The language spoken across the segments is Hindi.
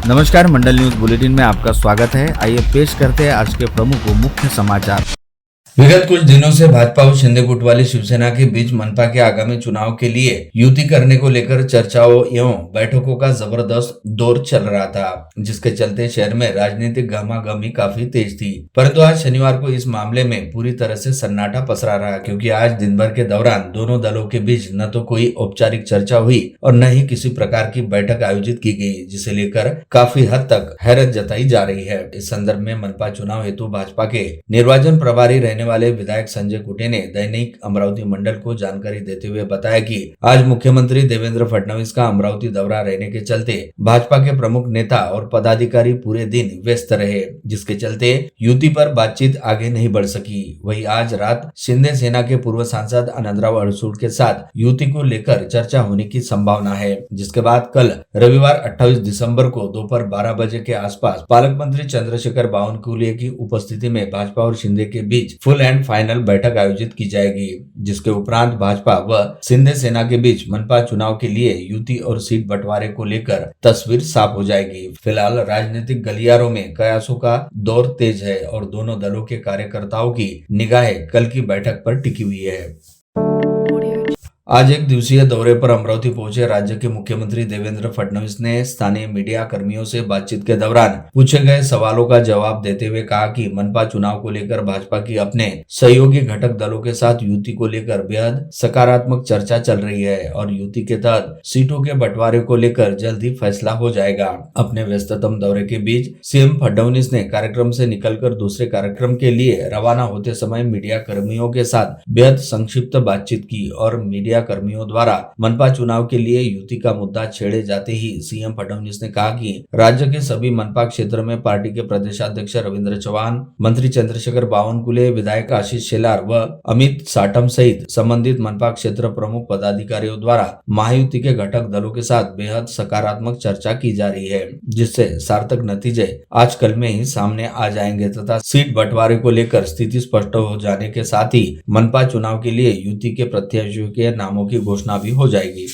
नमस्कार, मंडल न्यूज बुलेटिन में आपका स्वागत है। आइए पेश करते हैं आज के प्रमुख व मुख्य समाचार। विगत कुछ दिनों से भाजपा और शिंदे गुट वाली शिवसेना के बीच मनपा के आगामी चुनाव के लिए युति करने को लेकर चर्चाओं एवं बैठकों का जबरदस्त दौर चल रहा था, जिसके चलते शहर में राजनीतिक गहमागहमी काफी तेज थी। परंतु आज शनिवार को इस मामले में पूरी तरह से सन्नाटा पसरा रहा, क्योंकि आज दिन भर के दौरान दोनों दलों के बीच न तो कोई औपचारिक चर्चा हुई और न ही किसी प्रकार की बैठक आयोजित की गई, जिसे लेकर काफी हद तक हैरत जताई जा रही है। इस संदर्भ में मनपा चुनाव हेतु भाजपा के निर्वाचन प्रभारी रहने वाले विधायक संजय कुटे ने दैनिक अमरावती मंडल को जानकारी देते हुए बताया कि आज मुख्यमंत्री देवेंद्र फडणवीस का अमरावती दौरा रहने के चलते भाजपा के प्रमुख नेता और पदाधिकारी पूरे दिन व्यस्त रहे, जिसके चलते युति पर बातचीत आगे नहीं बढ़ सकी। वहीं आज रात शिंदे सेना के पूर्व सांसद आनंदराव अड़सूड़ के साथ युति को लेकर चर्चा होने की संभावना है, जिसके बाद कल रविवार 28 दिसंबर को दोपहर 12 बजे के आसपास पालक मंत्री चंद्रशेखर बावनकुले की उपस्थिति में भाजपा और शिंदे के बीच फुल एंड फाइनल बैठक आयोजित की जाएगी, जिसके उपरांत भाजपा व शिंदे सेना के बीच मनपा चुनाव के लिए युति और सीट बंटवारे को लेकर तस्वीर साफ हो जाएगी। फिलहाल राजनीतिक गलियारों में कयासों का दौर तेज है और दोनों दलों के कार्यकर्ताओं की निगाहें कल की बैठक पर टिकी हुई है। आज एक दिवसीय दौरे पर अमरावती पहुंचे राज्य के मुख्यमंत्री देवेंद्र फडणवीस ने स्थानीय मीडिया कर्मियों से बातचीत के दौरान पूछे गए सवालों का जवाब देते हुए कहा कि मनपा चुनाव को लेकर भाजपा की अपने सहयोगी घटक दलों के साथ युति को लेकर बेहद सकारात्मक चर्चा चल रही है और युति के तहत सीटों के बंटवारे को लेकर जल्द ही फैसला हो जाएगा। अपने व्यस्ततम दौरे के बीच सीएम फडणवीस ने कार्यक्रम से निकलकर दूसरे कार्यक्रम के लिए रवाना होते समय मीडिया कर्मियों के साथ बेहद संक्षिप्त बातचीत की और मीडिया कर्मियों द्वारा मनपा चुनाव के लिए युति का मुद्दा छेड़े जाते ही सीएम फडणवीस ने कहा कि राज्य के सभी मनपा क्षेत्र में पार्टी के प्रदेशाध्यक्ष रविंद्र चौहान, मंत्री चंद्रशेखर बावनकुले, विधायक आशीष शेलार व अमित साटम सहित संबंधित मनपा क्षेत्र प्रमुख पदाधिकारियों द्वारा महायुति के घटक दलों के साथ बेहद सकारात्मक चर्चा की जा रही है, जिससे सार्थक नतीजे आज कल में ही सामने आ जाएंगे तथा सीट बंटवारे को लेकर स्थिति स्पष्ट हो जाने के साथ ही मनपा चुनाव के लिए युति के प्रत्याशियों के नामों की घोषणा भी हो जाएगी।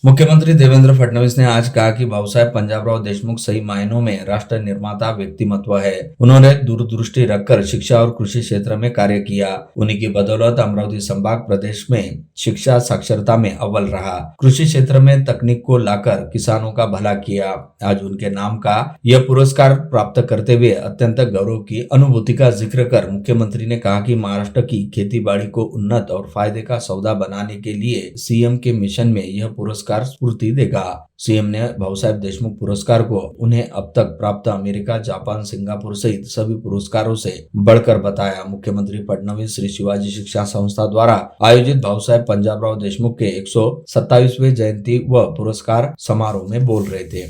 मुख्यमंत्री देवेंद्र फडणवीस ने आज कहा कि बाबूसाहेब पंजाबराव देशमुख सही मायनों में राष्ट्र निर्माता व्यक्तिमत्व है। उन्होंने दूरदृष्टि रखकर शिक्षा और कृषि क्षेत्र में कार्य किया। उन्हीं की बदौलत अमरावती संभाग प्रदेश में शिक्षा साक्षरता में अव्वल रहा। कृषि क्षेत्र में तकनीक को लाकर किसानों का भला किया। आज उनके नाम का यह पुरस्कार प्राप्त करते हुए अत्यंत गौरव की अनुभूति का जिक्र कर मुख्यमंत्री ने कहा कि महाराष्ट्र की खेती बाड़ी को उन्नत और फायदे का सौदा बनाने के लिए सीएम के मिशन में यह पुरस्कार स्फूर्ति देगा। सीएम ने बाबूसाहेब देशमुख पुरस्कार को उन्हें अब तक प्राप्त अमेरिका, जापान, सिंगापुर सहित सभी पुरस्कारों से बढ़कर बताया। मुख्यमंत्री फडणवीस श्री शिवाजी शिक्षा संस्था द्वारा आयोजित बाबूसाहेब पंजाबराव देशमुख के 127वें जयंती व पुरस्कार समारोह में बोल रहे थे।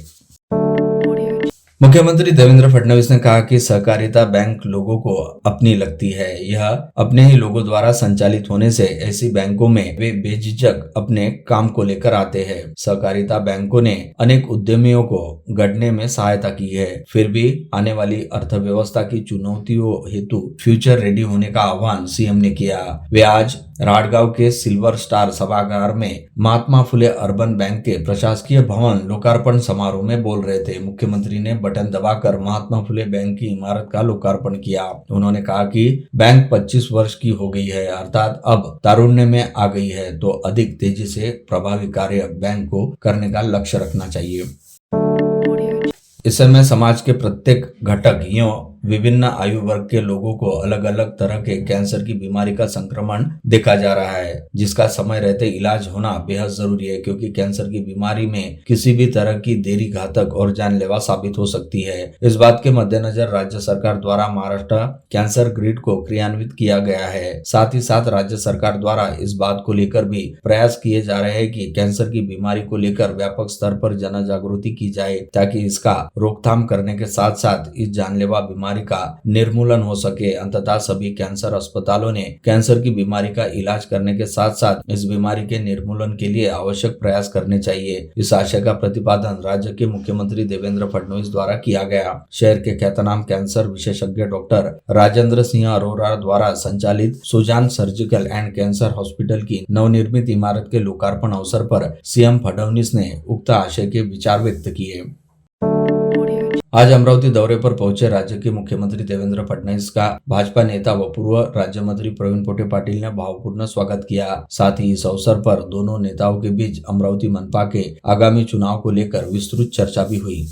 मुख्यमंत्री देवेंद्र फडणवीस ने कहा कि सहकारिता बैंक लोगों को अपनी लगती है। यह अपने ही लोगों द्वारा संचालित होने से ऐसी बैंकों में वे बेझिझक अपने काम को लेकर आते हैं। सहकारिता बैंकों ने अनेक उद्यमियों को गढ़ने में सहायता की है। फिर भी आने वाली अर्थव्यवस्था की चुनौतियों हेतु फ्यूचर रेडी होने का आह्वान सीएम ने किया। वे आज राड़गांव के सिल्वर स्टार सभागार में महात्मा फुले अर्बन बैंक के प्रशासकीय भवन लोकार्पण समारोह में बोल रहे थे। मुख्यमंत्री ने बटन दबाकर महात्मा फुले बैंक की इमारत का लोकार्पण किया। उन्होंने कहा कि बैंक 25 वर्ष की हो गई है, अर्थात अब तारुण्य में आ गई है, तो अधिक तेजी से प्रभावी कार्य बैंक को करने का लक्ष्य रखना चाहिए। इस समय समाज के प्रत्येक घटक यूं विभिन्न आयु वर्ग के लोगों को अलग अलग तरह के कैंसर की बीमारी का संक्रमण देखा जा रहा है, जिसका समय रहते इलाज होना बेहद जरूरी है, क्योंकि कैंसर की बीमारी में किसी भी तरह की देरी घातक और जानलेवा साबित हो सकती है। इस बात के मद्देनजर राज्य सरकार द्वारा महाराष्ट्र कैंसर ग्रिड को क्रियान्वित किया गया है। साथ ही साथ राज्य सरकार द्वारा इस बात को लेकर भी प्रयास किए जा रहे हैं कि कैंसर की बीमारी को लेकर व्यापक स्तर पर जन जागृति की जाए, ताकि इसका रोकथाम करने के साथ साथ इस जानलेवा बीमारी का निर्मूलन हो सके। अंततः सभी कैंसर अस्पतालों ने कैंसर की बीमारी का इलाज करने के साथ साथ इस बीमारी के निर्मूलन के लिए आवश्यक प्रयास करने चाहिए। इस आशय का प्रतिपादन राज्य के मुख्यमंत्री देवेंद्र फडणवीस द्वारा किया गया। शहर के ख्यातनाम कैंसर विशेषज्ञ डॉक्टर राजेंद्र सिंह अरोरा द्वारा संचालित Sujan surgical and cancer hospital की नवनिर्मित इमारत के लोकार्पण अवसर पर सीएम फडणवीस ने उक्त आशय के विचार व्यक्त किए। आज अमरावती दौरे पर पहुंचे राज्य के मुख्यमंत्री देवेंद्र फडणवीस का भाजपा नेता व पूर्व राज्य मंत्री प्रवीण पोटे पाटिल ने भावपूर्ण स्वागत किया। साथ ही इस अवसर पर दोनों नेताओं के बीच अमरावती मनपा के आगामी चुनाव को लेकर विस्तृत चर्चा भी हुई।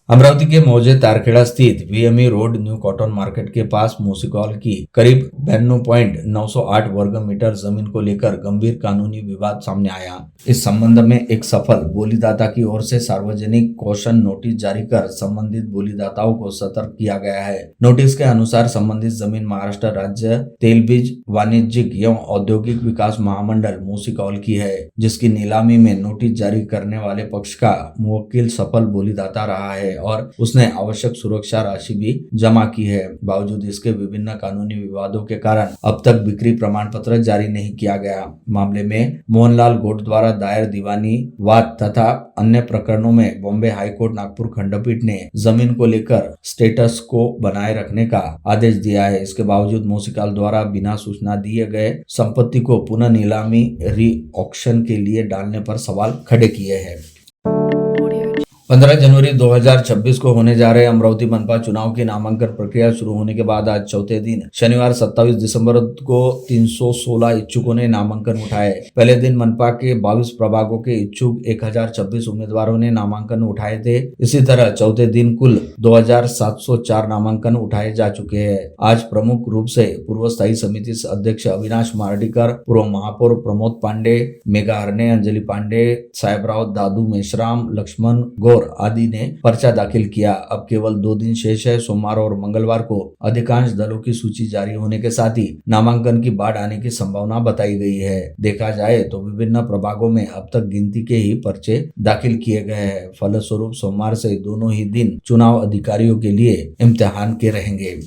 अमरावती के मौजे तारखेड़ा स्थित वीएमई रोड न्यू कॉटन मार्केट के पास मूसिकॉल की करीब 92.908 वर्ग मीटर जमीन को लेकर गंभीर कानूनी विवाद सामने आया। इस संबंध में एक सफल बोलीदाता की ओर से सार्वजनिक कौशन नोटिस जारी कर संबंधित बोलीदाताओं को सतर्क किया गया है। नोटिस के अनुसार संबंधित जमीन महाराष्ट्र राज्य तेलबीज वाणिज्यिक एवं औद्योगिक विकास महामंडल मूसिकॉल की है, जिसकी नीलामी में नोटिस जारी करने वाले पक्ष का मुवक्किल सफल बोलीदाता रहा है और उसने आवश्यक सुरक्षा राशि भी जमा की है। बावजूद इसके विभिन्न कानूनी विवादों के कारण अब तक बिक्री प्रमाण पत्र जारी नहीं किया गया। मामले में मोहनलाल गोट द्वारा दायर दीवानी वाद तथा अन्य प्रकरणों में बॉम्बे हाईकोर्ट नागपुर खंडपीठ ने जमीन को लेकर स्टेटस को बनाए रखने का आदेश दिया है। इसके बावजूद मूसिकॉल द्वारा बिना सूचना दिए गए संपत्ति को पुनः नीलामी री ऑक्शन के लिए डालने पर सवाल खड़े किए हैं। 15 जनवरी 2026 को होने जा रहे अमरावती मनपा चुनाव की नामांकन प्रक्रिया शुरू होने के बाद आज चौथे दिन शनिवार 27 दिसंबर को 316 इच्छुकों ने नामांकन उठाए। पहले दिन मनपा के 22 प्रभागों के इच्छुक 1026 उम्मीदवारों ने नामांकन उठाए थे। इसी तरह चौथे दिन कुल 2704 नामांकन उठाए जा चुके हैं। आज प्रमुख रूप से पूर्व स्थायी समिति अध्यक्ष अविनाश मार्डीकर, पूर्व महापौर प्रमोद पांडे, मेघा हरणे, अंजलि पांडे, साहेबराव दादू मेश्राम, लक्ष्मण आदि ने पर्चा दाखिल किया। अब केवल 2 दिन शेष है। सोमवार और मंगलवार को अधिकांश दलों की सूची जारी होने के साथ ही नामांकन की बाढ़ आने की संभावना बताई गई है। देखा जाए तो विभिन्न प्रभागों में अब तक गिनती के ही पर्चे दाखिल किए गए हैं। फलस्वरूप सोमवार से दोनों ही दिन चुनाव अधिकारियों के लिए इम्तिहान के रहेंगे।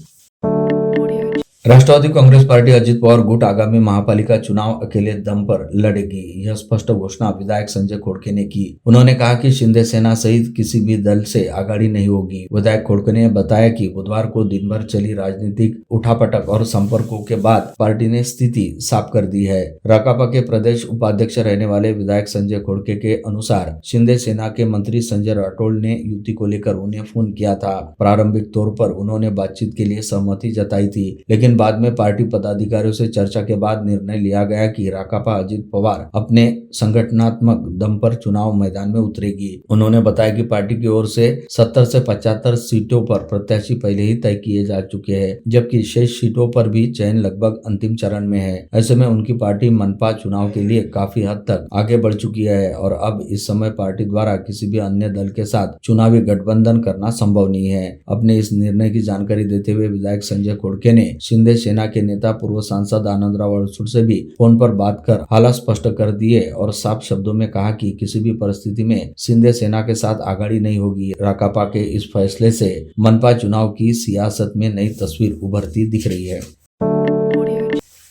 राष्ट्रवादी कांग्रेस पार्टी अजित पवार गुट आगामी महापालिका चुनाव अकेले दम पर लड़ेगी, यह स्पष्ट घोषणा विधायक संजय खोड़के ने की। उन्होंने कहा कि शिंदे सेना सहित किसी भी दल से आघाड़ी नहीं होगी। विधायक खोड़के ने बताया कि बुधवार को दिन भर चली राजनीतिक उठापटक और संपर्कों के बाद पार्टी ने स्थिति साफ कर दी है। राकापा के प्रदेश उपाध्यक्ष रहने वाले विधायक संजय खोड़के के अनुसार शिंदे सेना के मंत्री संजय राठौड़ ने युति को लेकर उन्हें फोन किया था। प्रारंभिक तौर पर उन्होंने बातचीत के लिए सहमति जताई थी, लेकिन बाद में पार्टी पदाधिकारियों से चर्चा के बाद निर्णय लिया गया कि राकापा अजित पवार अपने संगठनात्मक दम पर चुनाव मैदान में उतरेगी। उन्होंने बताया कि पार्टी की ओर से 70 से 75 सीटों पर प्रत्याशी पहले ही तय किए जा चुके हैं, जबकि शेष सीटों पर भी चयन लगभग अंतिम चरण में है। ऐसे में उनकी पार्टी मनपा चुनाव के लिए काफी हद तक आगे बढ़ चुकी है और अब इस समय पार्टी द्वारा किसी भी अन्य दल के साथ चुनावी गठबंधन करना संभव नहीं है। अपने इस निर्णय की जानकारी देते हुए विधायक संजय खोड़के ने शिंदे सेना के नेता पूर्व सांसद आनंदराव अड़सूड़ से भी फोन पर बात कर हालात स्पष्ट कर दिए और साफ शब्दों में कहा कि किसी भी परिस्थिति में शिंदे सेना के साथ आघाड़ी नहीं होगी। राकापा के इस फैसले से मनपा चुनाव की सियासत में नई तस्वीर उभरती दिख रही है।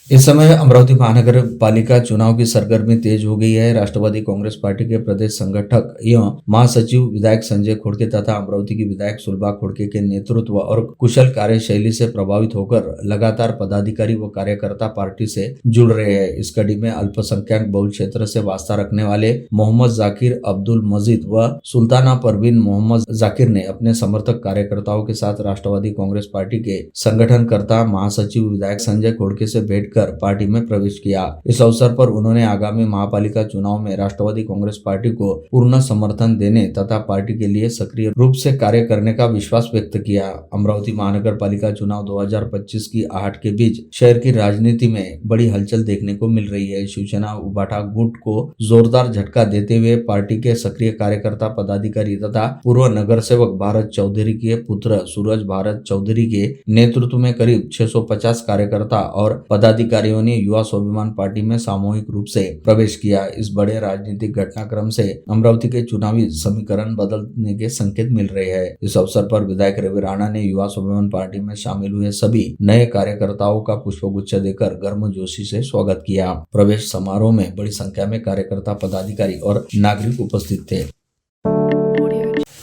इस समय अमरावती महानगर पालिका चुनाव की सरगर्मी तेज हो गई है। राष्ट्रवादी कांग्रेस पार्टी के प्रदेश संगठक एवं महासचिव विधायक संजय खोड़के तथा अमरावती की विधायक सुलभा खोड़के के नेतृत्व और कुशल कार्यशैली से प्रभावित होकर लगातार पदाधिकारी व कार्यकर्ता पार्टी से जुड़ रहे हैं। इस कड़ी में अल्पसंख्यक बहुल क्षेत्र से वास्ता रखने वाले मोहम्मद जाकिर, अब्दुल मजीद व सुल्ताना परवीन मोहम्मद जाकिर ने अपने समर्थक कार्यकर्ताओं के साथ राष्ट्रवादी कांग्रेस पार्टी के संगठनकर्ता महासचिव विधायक संजय खोड़के से भेंट पार्टी में प्रवेश किया। इस अवसर पर उन्होंने आगामी महापालिका चुनाव में राष्ट्रवादी कांग्रेस पार्टी को पूर्ण समर्थन देने तथा पार्टी के लिए सक्रिय रूप से कार्य करने का विश्वास व्यक्त किया। अमरावती महानगर पालिका चुनाव 2025 की आहट के बीच शहर की राजनीति में बड़ी हलचल देखने को मिल रही है। शिवसेना उबाटा गुट को जोरदार झटका देते हुए पार्टी के सक्रिय कार्यकर्ता पदाधिकारी तथा पूर्व नगर सेवक भारत चौधरी के पुत्र सूरज भारत चौधरी के नेतृत्व में करीब 650 कार्यकर्ता और पदाधिकारियों ने युवा स्वाभिमान पार्टी में सामूहिक रूप से प्रवेश किया। इस बड़े राजनीतिक घटनाक्रम से अमरावती के चुनावी समीकरण बदलने के संकेत मिल रहे हैं। इस अवसर पर विधायक रवि राणा ने युवा स्वाभिमान पार्टी में शामिल हुए सभी नए कार्यकर्ताओं का पुष्पगुच्छ देकर गर्मजोशी से स्वागत किया। प्रवेश समारोह में बड़ी संख्या में कार्यकर्ता, पदाधिकारी और नागरिक उपस्थित थे।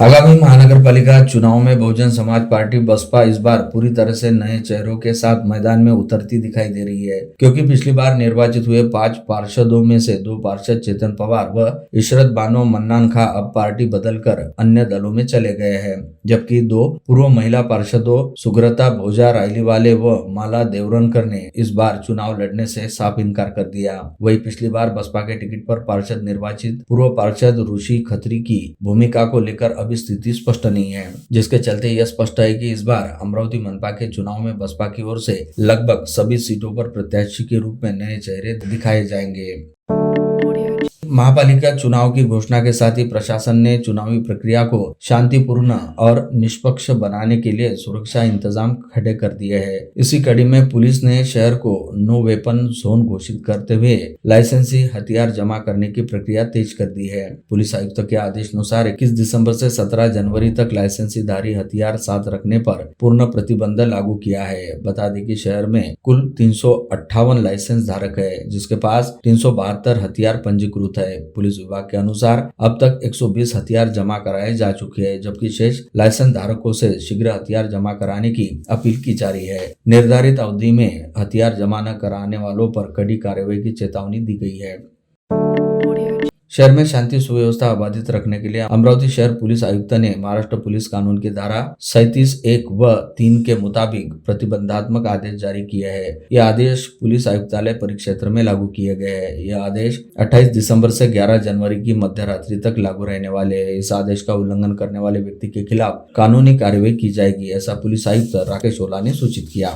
आगामी महानगर पालिका चुनाव में बहुजन समाज पार्टी बसपा इस बार पूरी तरह से नए चेहरों के साथ मैदान में उतरती दिखाई दे रही है, क्योंकि पिछली बार निर्वाचित हुए 5 पार्षदों में से 2 पार्षद चेतन पवार व इशरत बानो मन्नान खां अब पार्टी बदलकर अन्य दलों में चले गए हैं, जबकि 2 पूर्व महिला पार्षदों सुग्रता भोजा रायलीवाले व माला देवरनकर ने इस बार चुनाव लड़ने से साफ इनकार कर दिया। वही पिछली बार बसपा के टिकट पर पार्षद निर्वाचित पूर्व पार्षद ऋषि खत्री की भूमिका को लेकर अभी स्थिति स्पष्ट नहीं है, जिसके चलते यह स्पष्ट है कि इस बार अमरावती मनपा के चुनाव में बसपा की ओर से लगभग सभी सीटों पर प्रत्याशी के रूप में नए चेहरे दिखाए जाएंगे। महापालिका चुनाव की घोषणा के साथ ही प्रशासन ने चुनावी प्रक्रिया को शांतिपूर्ण और निष्पक्ष बनाने के लिए सुरक्षा इंतजाम खड़े कर दिए हैं। इसी कड़ी में पुलिस ने शहर को नो वेपन जोन घोषित करते हुए लाइसेंसी हथियार जमा करने की प्रक्रिया तेज कर दी है। पुलिस आयुक्त के आदेश अनुसार 21 दिसंबर से 17 जनवरी तक लाइसेंसीधारी हथियार साथ रखने पर पूर्ण प्रतिबंध लागू किया है। बता दें कि शहर में कुल 358 लाइसेंस धारक है, जिसके पास 372 हथियार पंजीकृत है। पुलिस विभाग के अनुसार अब तक 120 हथियार जमा कराए जा चुके हैं, जबकि शेष लाइसेंस धारकों से शीघ्र हथियार जमा कराने की अपील की जा रही है। निर्धारित अवधि में हथियार जमा न कराने वालों पर कड़ी कार्रवाई की चेतावनी दी गई है। शहर में शांति सुव्यवस्था बाधित रखने के लिए अमरावती शहर पुलिस आयुक्त ने महाराष्ट्र पुलिस कानून की धारा 37(1) व 3 के मुताबिक प्रतिबंधात्मक आदेश जारी किए हैं। यह आदेश पुलिस आयुक्तालय परिक्षेत्र में लागू किए गए हैं। यह आदेश 28 दिसंबर से 11 जनवरी की मध्य रात्रि तक लागू रहने वाले हैं। इस आदेश का उल्लंघन करने वाले व्यक्ति के खिलाफ कानूनी कार्रवाई की जाएगी, ऐसा पुलिस आयुक्त राकेश ओला ने सूचित किया।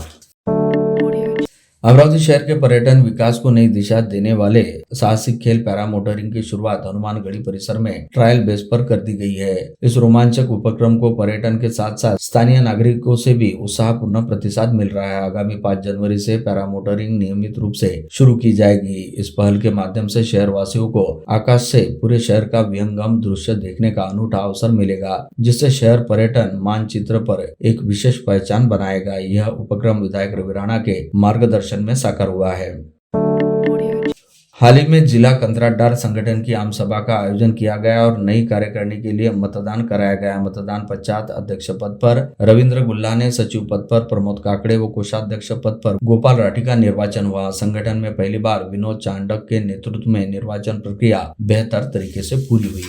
अमरावती शहर के पर्यटन विकास को नई दिशा देने वाले साहसिक खेल पैरा मोटरिंग की शुरुआत हनुमानगढ़ी परिसर में ट्रायल बेस पर कर दी गई है। इस रोमांचक उपक्रम को पर्यटन के साथ साथ स्थानीय नागरिकों से भी उत्साहपूर्ण प्रतिसाद मिल रहा है। आगामी 5 जनवरी से पैरा मोटरिंग नियमित रूप से शुरू की जाएगी। इस पहल के माध्यम से शहर वासियों को आकाश से पूरे शहर का विहंगम दृश्य देखने का अनूठा अवसर मिलेगा, जिससे शहर पर्यटन मानचित्र पर एक विशेष पहचान बनाएगा। यह उपक्रम विधायक रवि राणा के मार्गदर्शन में साकार हुआ है। हाल ही में जिला कंत्राटदार संगठन की आम सभा का आयोजन किया गया और नई कार्यकारिणी के लिए मतदान कराया गया। मतदान पश्चात अध्यक्ष पद पर रविंद्र गुल्ला ने, सचिव पद पर प्रमोद काकड़े व कोषाध्यक्ष पद पर गोपाल राठी का निर्वाचन हुआ। संगठन में पहली बार विनोद चांडक के नेतृत्व में निर्वाचन प्रक्रिया बेहतर तरीके से पूरी हुई।